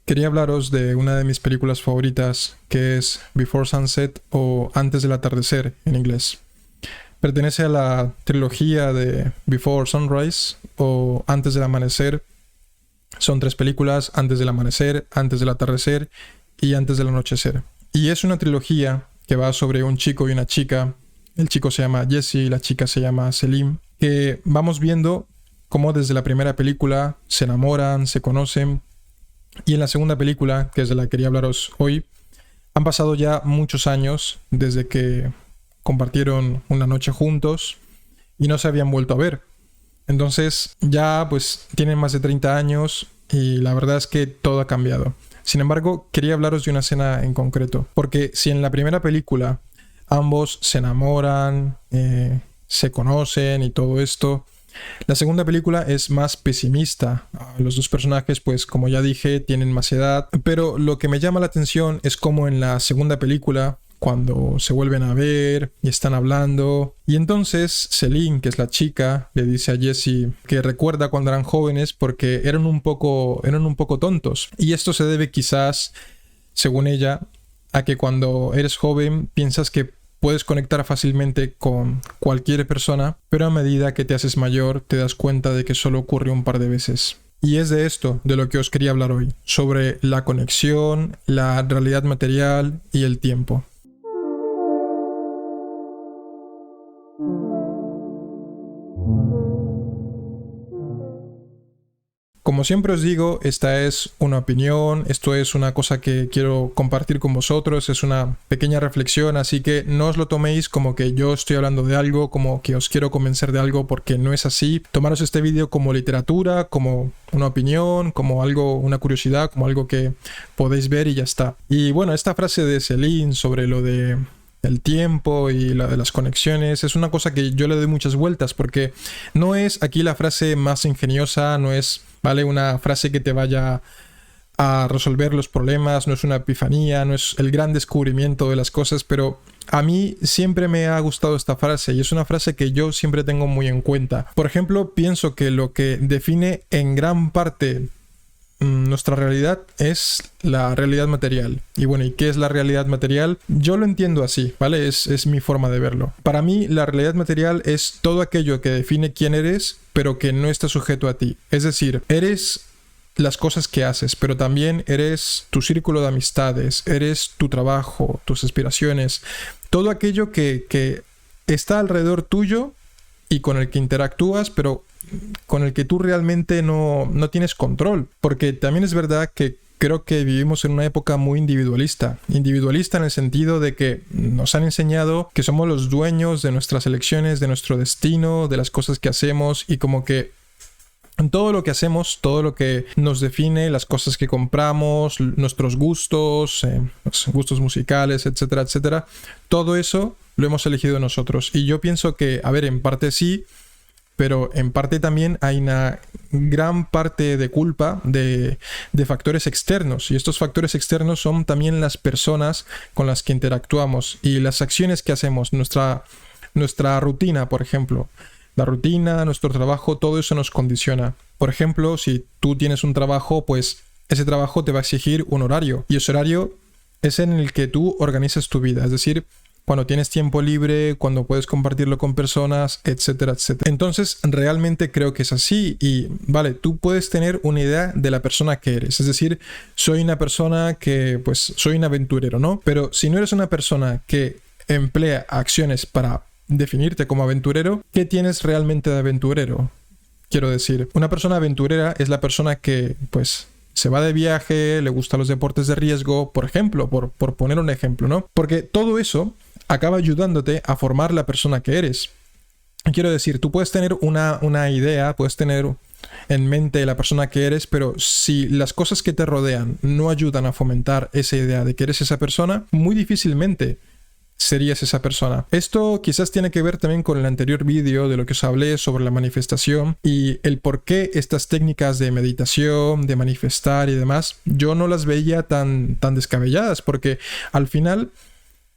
Quería hablaros de una de mis películas favoritas, que es Before Sunset o Antes del atardecer en inglés. Pertenece a la trilogía de Before Sunrise o Antes del amanecer. Son 3 películas: Antes del amanecer, Antes del atardecer y Antes del anochecer. Y es una trilogía que va sobre un chico y una chica. El chico se llama Jesse y la chica se llama Selim, que vamos viendo cómo desde la primera película se enamoran, se conocen. Y en la segunda película, que es de la que quería hablaros hoy, han pasado ya muchos años desde que compartieron una noche juntos y no se habían vuelto a ver. Entonces ya pues tienen más de 30 años y la verdad es que todo ha cambiado. Sin embargo, quería hablaros de una escena en concreto, porque si en la primera película ambos se enamoran, se conocen y todo esto, la segunda película es más pesimista. Los dos personajes, pues como ya dije, tienen más edad, pero lo que me llama la atención es cómo en la segunda película, cuando se vuelven a ver y están hablando, y entonces Selim, que es la chica, le dice a Jesse que recuerda cuando eran jóvenes porque eran un poco tontos. Y esto se debe quizás, según ella, a que cuando eres joven piensas que puedes conectar fácilmente con cualquier persona, pero a medida que te haces mayor te das cuenta de que solo ocurre un par de veces. Y es de esto de lo que os quería hablar hoy, sobre la conexión, la realidad material y el tiempo. Como siempre os digo, esta es una opinión, esto es una cosa que quiero compartir con vosotros, es una pequeña reflexión, así que no os lo toméis como que yo estoy hablando de algo, como que os quiero convencer de algo, porque no es así. Tomaros este vídeo como literatura, como una opinión, como algo, una curiosidad, como algo que podéis ver y ya está. Y bueno, esta frase de Selim sobre lo de el tiempo y la de las conexiones es una cosa que yo le doy muchas vueltas, porque no es aquí la frase más ingeniosa, no es, ¿vale?, una frase que te vaya a resolver los problemas, no es una epifanía, no es el gran descubrimiento de las cosas, pero a mí siempre me ha gustado esta frase y es una frase que yo siempre tengo muy en cuenta. Por ejemplo, pienso que lo que define en gran parte nuestra realidad es la realidad material. Y bueno, ¿y qué es la realidad material? Yo lo entiendo así, ¿vale? Es mi forma de verlo. Para mí, la realidad material es todo aquello que define quién eres, pero que no está sujeto a ti. Es decir, eres las cosas que haces, pero también eres tu círculo de amistades, eres tu trabajo, tus aspiraciones, todo aquello que está alrededor tuyo y con el que interactúas, pero con el que tú realmente no tienes control. Porque también es verdad que creo que vivimos en una época muy individualista. Individualista en el sentido de que nos han enseñado que somos los dueños de nuestras elecciones, de nuestro destino, de las cosas que hacemos, y como que todo lo que hacemos, todo lo que nos define, las cosas que compramos, nuestros gustos, los gustos musicales, etcétera, etcétera, todo eso lo hemos elegido nosotros. Y yo pienso que, a ver, en parte sí, pero en parte también hay una gran parte de culpa de factores externos. Y estos factores externos son también las personas con las que interactuamos y las acciones que hacemos, nuestra rutina, por ejemplo. La rutina, nuestro trabajo, todo eso nos condiciona. Por ejemplo, si tú tienes un trabajo, pues ese trabajo te va a exigir un horario. Y ese horario es en el que tú organizas tu vida. Es decir, cuando tienes tiempo libre, cuando puedes compartirlo con personas, etcétera, etcétera. Entonces, realmente creo que es así. Y, vale, tú puedes tener una idea de la persona que eres. Es decir, soy una persona que, pues, soy un aventurero, ¿no? Pero si no eres una persona que emplea acciones para definirte como aventurero, ¿qué tienes realmente de aventurero? Quiero decir, una persona aventurera es la persona que, pues, se va de viaje, le gustan los deportes de riesgo, por ejemplo, por poner un ejemplo, ¿no? Porque todo eso acaba ayudándote a formar la persona que eres. Quiero decir, tú puedes tener una idea, puedes tener en mente la persona que eres, pero si las cosas que te rodean no ayudan a fomentar esa idea de que eres esa persona, muy difícilmente serías esa persona. Esto quizás tiene que ver también con el anterior vídeo de lo que os hablé sobre la manifestación y el por qué estas técnicas de meditación, de manifestar y demás, yo no las veía tan descabelladas, porque al final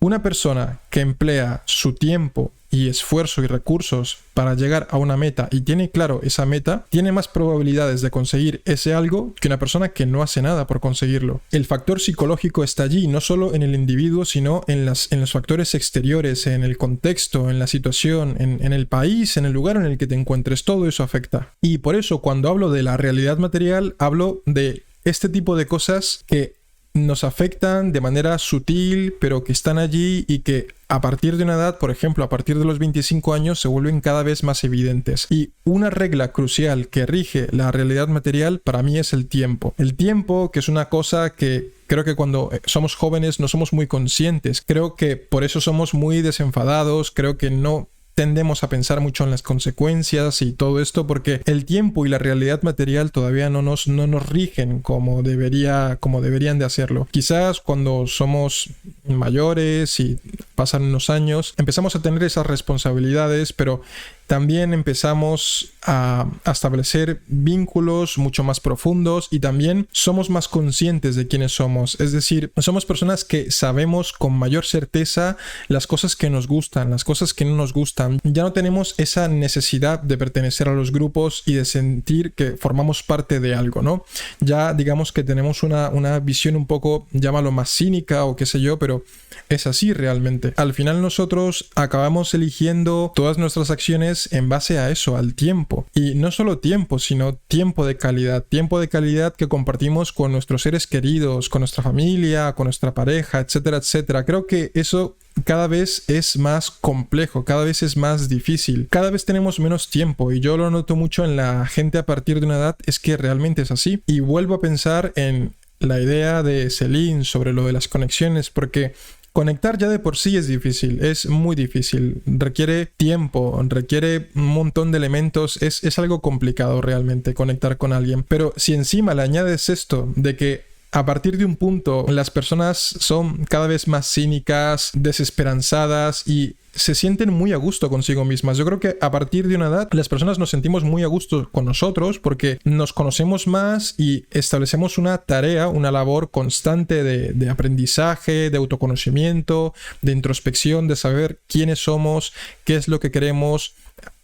una persona que emplea su tiempo y esfuerzo y recursos para llegar a una meta y tiene claro esa meta, tiene más probabilidades de conseguir ese algo que una persona que no hace nada por conseguirlo. El factor psicológico está allí, no solo en el individuo, sino en los factores exteriores, en el contexto, en la situación, en el país, en el lugar en el que te encuentres. Todo eso afecta. Y por eso, cuando hablo de la realidad material, hablo de este tipo de cosas que nos afectan de manera sutil, pero que están allí y que a partir de una edad, por ejemplo, a partir de los 25 años, se vuelven cada vez más evidentes. Y una regla crucial que rige la realidad material para mí es el tiempo. El tiempo, que es una cosa que creo que cuando somos jóvenes no somos muy conscientes. Creo que por eso somos muy desenfadados, creo que no tendemos a pensar mucho en las consecuencias y todo esto porque el tiempo y la realidad material todavía no nos rigen como deberían de hacerlo. Quizás cuando somos mayores y pasan unos años empezamos a tener esas responsabilidades, pero también empezamos a establecer vínculos mucho más profundos y también somos más conscientes de quiénes somos. Es decir, somos personas que sabemos con mayor certeza las cosas que nos gustan, las cosas que no nos gustan. Ya no tenemos esa necesidad de pertenecer a los grupos y de sentir que formamos parte de algo, ¿no? Ya digamos que tenemos una visión un poco, llámalo más cínica o qué sé yo, pero es así realmente. Al final nosotros acabamos eligiendo todas nuestras acciones en base a eso, al tiempo. Y no solo tiempo, sino tiempo de calidad que compartimos con nuestros seres queridos, con nuestra familia, con nuestra pareja, etcétera, etcétera. Creo que eso cada vez es más complejo, cada vez es más difícil, cada vez tenemos menos tiempo y yo lo noto mucho en la gente a partir de una edad, es que realmente es así. Y vuelvo a pensar en la idea de Celine sobre lo de las conexiones, porque conectar ya de por sí es difícil, es muy difícil, requiere tiempo, requiere un montón de elementos, es algo complicado realmente conectar con alguien. Pero si encima le añades esto de que a partir de un punto las personas son cada vez más cínicas, desesperanzadas y se sienten muy a gusto consigo mismas. Yo creo que a partir de una edad las personas nos sentimos muy a gusto con nosotros porque nos conocemos más y establecemos una tarea, una labor constante de aprendizaje, de autoconocimiento, de introspección, de saber quiénes somos, qué es lo que queremos,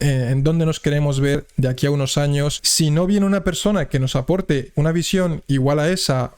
en dónde nos queremos ver de aquí a unos años. Si no viene una persona que nos aporte una visión igual a esa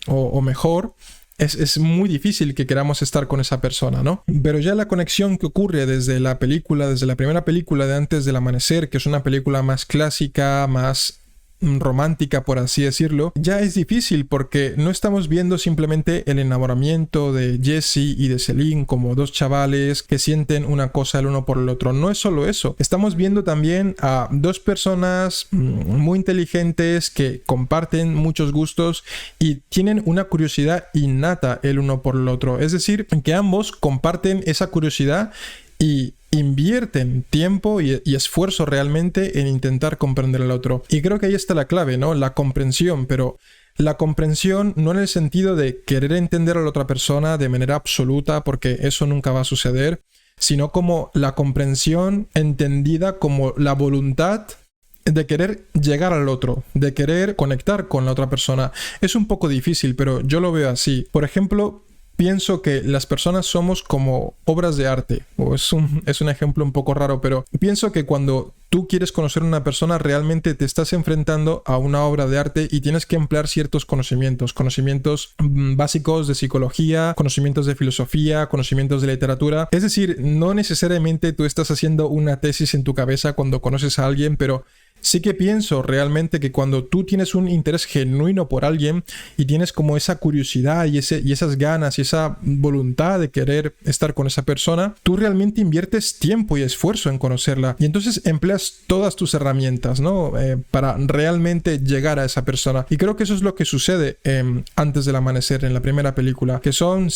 o mejor, es muy difícil que queramos estar con esa persona, ¿no? Pero ya la conexión que ocurre desde la primera película de Antes del Amanecer, que es una película más clásica, más romántica, por así decirlo, ya es difícil porque no estamos viendo simplemente el enamoramiento de Jesse y de Celine como dos chavales que sienten una cosa el uno por el otro. No es solo eso, estamos viendo también a dos personas muy inteligentes que comparten muchos gustos y tienen una curiosidad innata el uno por el otro. Es decir, que ambos comparten esa curiosidad y invierten tiempo y esfuerzo realmente en intentar comprender al otro. Y creo que ahí está la clave, ¿no? La comprensión, pero la comprensión no en el sentido de querer entender a la otra persona de manera absoluta, porque eso nunca va a suceder, sino como la comprensión entendida como la voluntad de querer llegar al otro, de querer conectar con la otra persona. Es un poco difícil, pero yo lo veo así. Por ejemplo, pienso que las personas somos como obras de arte, o es un ejemplo un poco raro, pero pienso que cuando tú quieres conocer a una persona realmente te estás enfrentando a una obra de arte y tienes que emplear ciertos conocimientos básicos de psicología, conocimientos de filosofía, conocimientos de literatura. Es decir, no necesariamente tú estás haciendo una tesis en tu cabeza cuando conoces a alguien, pero sí que pienso realmente que cuando tú tienes un interés genuino por alguien y tienes como esa curiosidad y esas ganas y esa voluntad de querer estar con esa persona, tú realmente inviertes tiempo y esfuerzo en conocerla y entonces empleas todas tus herramientas, ¿no? Para realmente llegar a esa persona. Y creo que eso es lo que sucede Antes del Amanecer, en la primera película, que son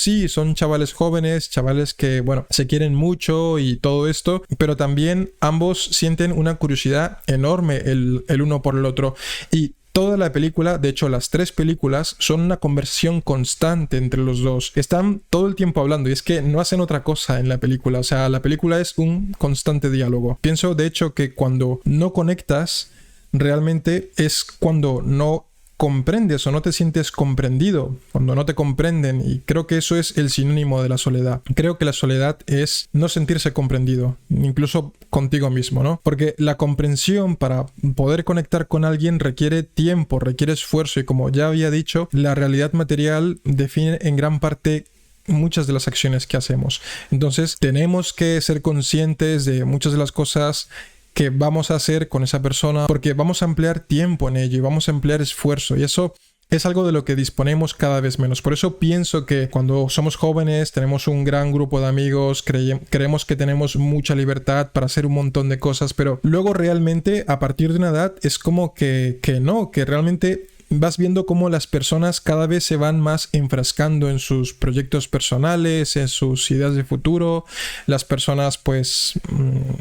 chavales jóvenes, chavales que, bueno, se quieren mucho y todo esto, pero también ambos sienten una curiosidad enorme el uno por el otro. Y toda la película, de hecho las tres películas, son una conversación constante entre los dos. Están todo el tiempo hablando y es que no hacen otra cosa en la película. O sea, la película es un constante diálogo. Pienso de hecho que cuando no conectas, realmente es cuando no comprendes o no te sientes comprendido, cuando no te comprenden, y creo que eso es el sinónimo de la soledad. Creo que la soledad es no sentirse comprendido, incluso contigo mismo, ¿no? Porque la comprensión para poder conectar con alguien requiere tiempo, requiere esfuerzo, y como ya había dicho, la realidad material define en gran parte muchas de las acciones que hacemos. Entonces tenemos que ser conscientes de muchas de las cosas que vamos a hacer con esa persona, porque vamos a emplear tiempo en ello y vamos a emplear esfuerzo, y eso es algo de lo que disponemos cada vez menos. Por eso pienso que cuando somos jóvenes tenemos un gran grupo de amigos, creemos que tenemos mucha libertad para hacer un montón de cosas, pero luego realmente a partir de una edad es como que no, que realmente vas viendo cómo las personas cada vez se van más enfrascando en sus proyectos personales, en sus ideas de futuro. Las personas pues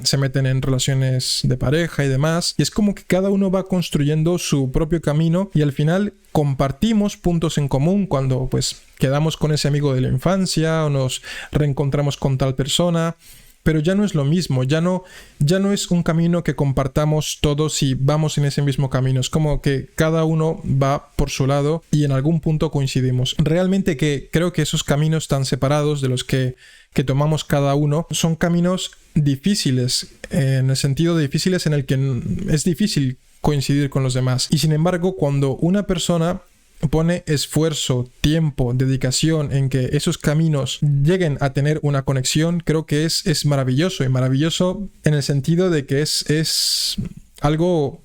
se meten en relaciones de pareja y demás. Y es como que cada uno va construyendo su propio camino, y al final compartimos puntos en común cuando pues quedamos con ese amigo de la infancia o nos reencontramos con tal persona. Pero ya no es lo mismo, ya no es un camino que compartamos todos y vamos en ese mismo camino. Es como que cada uno va por su lado y en algún punto coincidimos. Realmente que creo que esos caminos tan separados de los que tomamos cada uno son caminos difíciles, en el sentido de difíciles en el que es difícil coincidir con los demás. Y sin embargo, cuando una persona pone esfuerzo, tiempo, dedicación en que esos caminos lleguen a tener una conexión, creo que es maravilloso, y maravilloso en el sentido de que es algo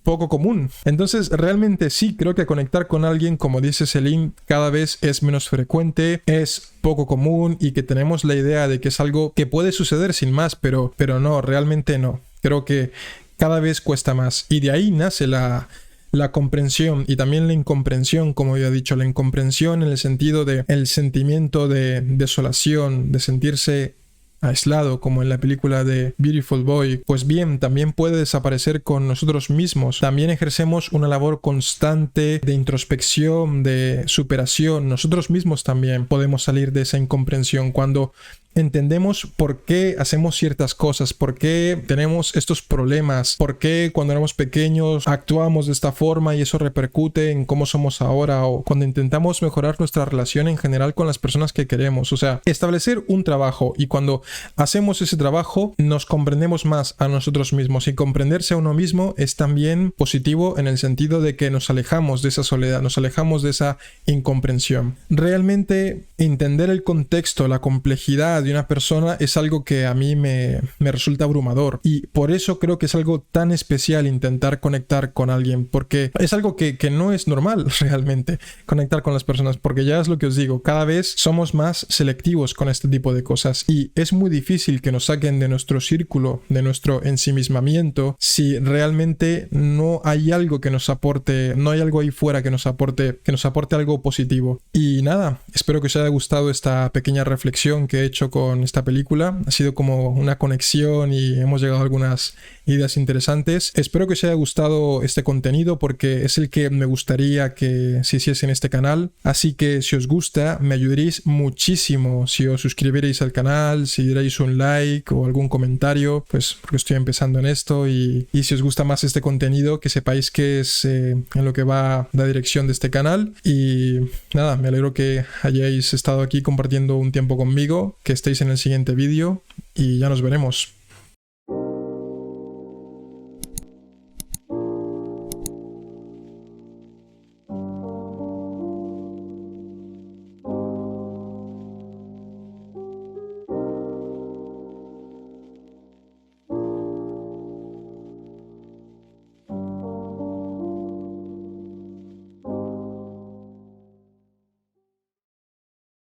poco común. Entonces realmente sí, creo que conectar con alguien, como dice Celine, cada vez es menos frecuente, es poco común, y que tenemos la idea de que es algo que puede suceder sin más, pero no, realmente no. Creo que cada vez cuesta más, y de ahí nace la comprensión y también la incomprensión, como ya he dicho. La incomprensión en el sentido de el sentimiento de desolación, de sentirse aislado, como en la película de Beautiful Boy. Pues bien, también puede desaparecer con nosotros mismos. También ejercemos una labor constante de introspección, de superación. Nosotros mismos también podemos salir de esa incomprensión cuando entendemos por qué hacemos ciertas cosas, por qué tenemos estos problemas, por qué cuando éramos pequeños actuamos de esta forma y eso repercute en cómo somos ahora, o cuando intentamos mejorar nuestra relación en general con las personas que queremos. O sea, establecer un trabajo, y cuando hacemos ese trabajo nos comprendemos más a nosotros mismos, y comprenderse a uno mismo es también positivo en el sentido de que nos alejamos de esa soledad, nos alejamos de esa incomprensión. Realmente entender el contexto, la complejidad de una persona es algo que a mí me resulta abrumador, y por eso creo que es algo tan especial intentar conectar con alguien, porque es algo que no es normal realmente conectar con las personas, porque ya es lo que os digo, cada vez somos más selectivos con este tipo de cosas, y es muy difícil que nos saquen de nuestro círculo, de nuestro ensimismamiento, si realmente no hay algo que nos aporte, no hay algo ahí fuera que nos aporte algo positivo. Y nada, espero que os haya gustado esta pequeña reflexión que he hecho con esta película. Ha sido como una conexión y hemos llegado a algunas ideas interesantes. Espero que os haya gustado este contenido, porque es el que me gustaría que se hiciese en este canal. Así que si os gusta, me ayudaréis muchísimo si os suscribierais al canal, si dierais un like o algún comentario, pues porque estoy empezando en esto, y si os gusta más este contenido, que sepáis que es en lo que va la dirección de este canal. Y nada, me alegro que hayáis estado aquí compartiendo un tiempo conmigo, que estéis en el siguiente vídeo, y ya nos veremos.